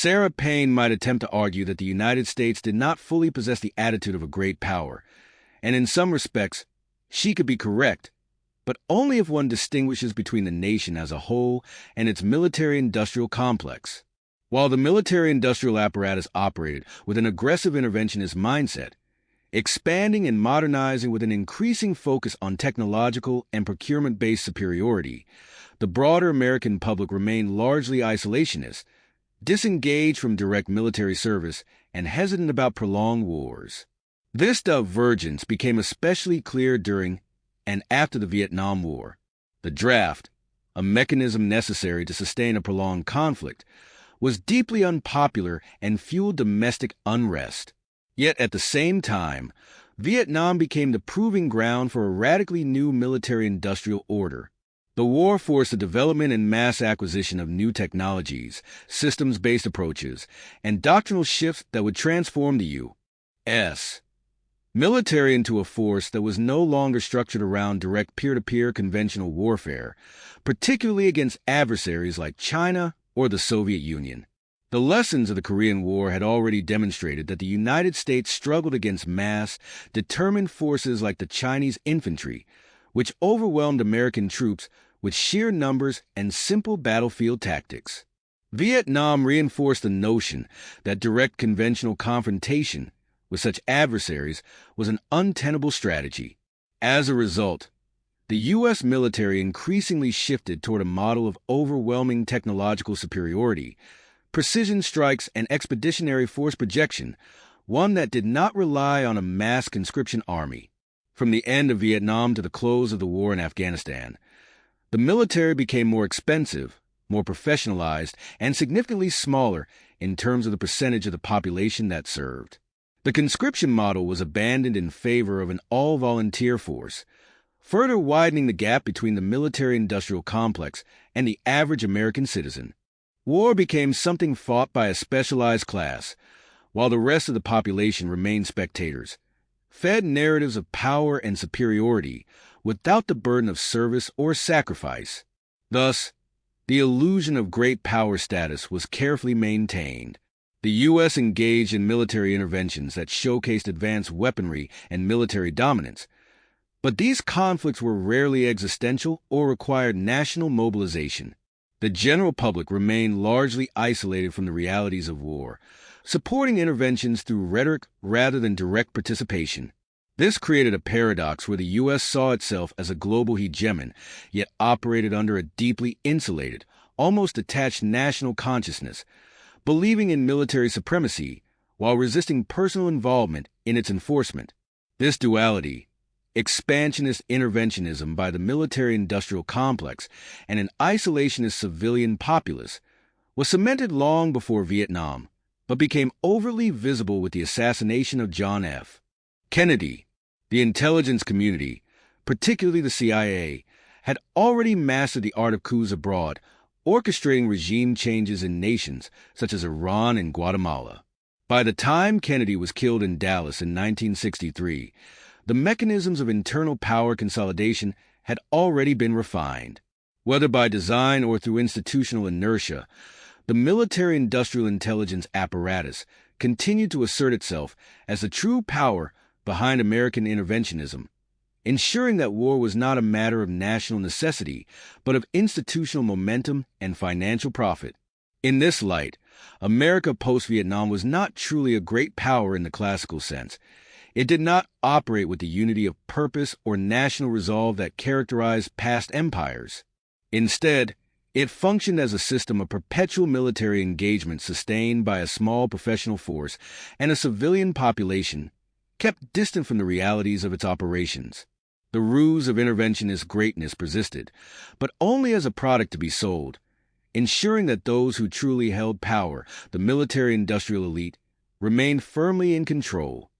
Sarah Paine might attempt to argue that the United States did not fully possess the attitude of a great power, and in some respects, she could be correct, but only if one distinguishes between the nation as a whole and its military-industrial complex. While the military-industrial apparatus operated with an aggressive interventionist mindset, expanding and modernizing with an increasing focus on technological and procurement-based superiority, the broader American public remained largely isolationist, disengaged from direct military service, and hesitant about prolonged wars. This divergence became especially clear during and after the Vietnam War. The draft, a mechanism necessary to sustain a prolonged conflict, was deeply unpopular and fueled domestic unrest. Yet at the same time, Vietnam became the proving ground for a radically new military-industrial order. The war forced the development and mass acquisition of new technologies, systems-based approaches, and doctrinal shifts that would transform the U.S. military into a force that was no longer structured around direct peer-to-peer conventional warfare, particularly against adversaries like China or the Soviet Union. The lessons of the Korean War had already demonstrated that the United States struggled against mass, determined forces like the Chinese infantry, which overwhelmed American troops with sheer numbers and simple battlefield tactics. Vietnam reinforced the notion that direct conventional confrontation with such adversaries was an untenable strategy. As a result, the U.S. military increasingly shifted toward a model of overwhelming technological superiority, precision strikes, and expeditionary force projection, one that did not rely on a mass conscription army. From the end of Vietnam to the close of the war in Afghanistan, the military became more expensive, more professionalized, and significantly smaller in terms of the percentage of the population that served. The conscription model was abandoned in favor of an all-volunteer force, further widening the gap between the military-industrial complex and the average American citizen. War became something fought by a specialized class, while the rest of the population remained spectators, fed narratives of power and superiority without the burden of service or sacrifice. Thus, the illusion of great power status was carefully maintained. The U.S. engaged in military interventions that showcased advanced weaponry and military dominance, but these conflicts were rarely existential or required national mobilization. The general public remained largely isolated from the realities of war, supporting interventions through rhetoric rather than direct participation. This created a paradox where the U.S. saw itself as a global hegemon, yet operated under a deeply insulated, almost detached national consciousness, believing in military supremacy while resisting personal involvement in its enforcement. This duality, expansionist interventionism by the military-industrial complex and an isolationist civilian populace, was cemented long before Vietnam, but became overly visible with the assassination of John F. Kennedy. The intelligence community, particularly the CIA, had already mastered the art of coups abroad, orchestrating regime changes in nations such as Iran and Guatemala. By the time Kennedy was killed in Dallas in 1963, the mechanisms of internal power consolidation had already been refined. Whether by design or through institutional inertia, the military-industrial intelligence apparatus continued to assert itself as the true power behind American interventionism, ensuring that war was not a matter of national necessity, but of institutional momentum and financial profit. In this light, America post-Vietnam was not truly a great power in the classical sense. It did not operate with the unity of purpose or national resolve that characterized past empires. Instead, it functioned as a system of perpetual military engagement sustained by a small professional force and a civilian population kept distant from the realities of its operations. The ruse of interventionist greatness persisted, but only as a product to be sold, ensuring that those who truly held power, the military-industrial elite, remained firmly in control.